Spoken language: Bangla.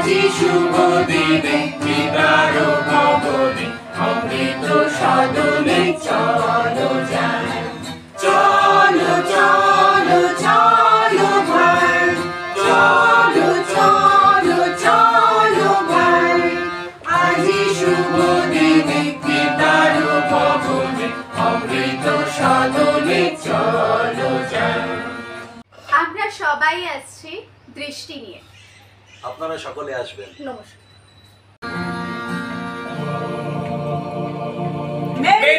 আজি শুভ দিনে বিদার ভবনে অমৃত সদনে চলো যাই। চলো চলো চলো ভাই, চলো চলো চলো ভাই, আজি শুভ দিনে বিদার ভবনে অমৃত সদনে চলো যাই। আমরা সবাই আসছি দৃষ্টি নিয়ে। আপনারা সকলে আসবেন। নমস্কার। মেরি